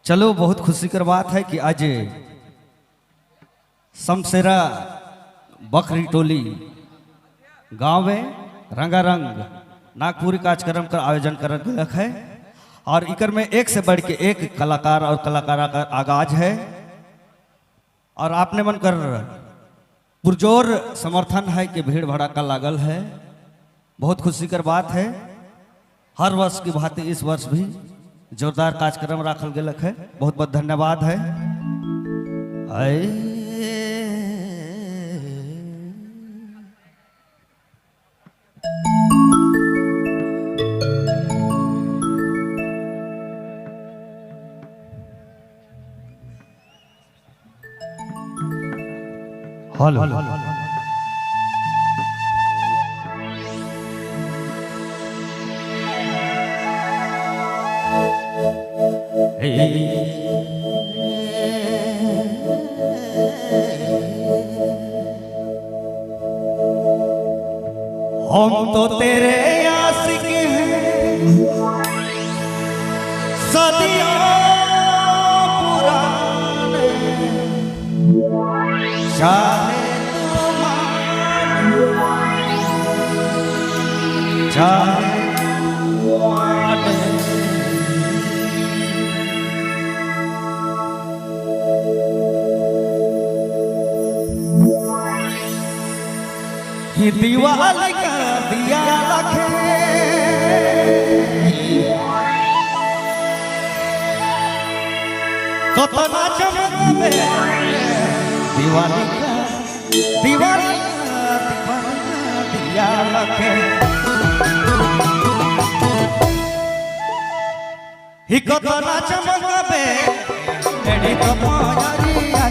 चलो बहुत खुशी कर बात है कि आज शमशेरा बकरी टोली गांव में रंगारंग नागपुरी कार्यक्रम का आयोजन कर है और इकर में एक से बढ़ के एक कलाकार और कलाकारा का आगाज है और आपने मन कर पुरजोर समर्थन है कि भीड़ भड़ाका लागल है। बहुत खुशी कर बात है। हर वर्ष की भांति इस वर्ष भी जोरदार कार्यक्रम राखल गेल है। बहुत बहुत धन्यवाद है। हेलो हम तो तेरे आशिक हैं सदियों पुराने, चाहे तू मान चाहे दीवाल का दिया रखे कतना चमके दिवाली का दिया रखे ही कतना चमके एडी कमारिया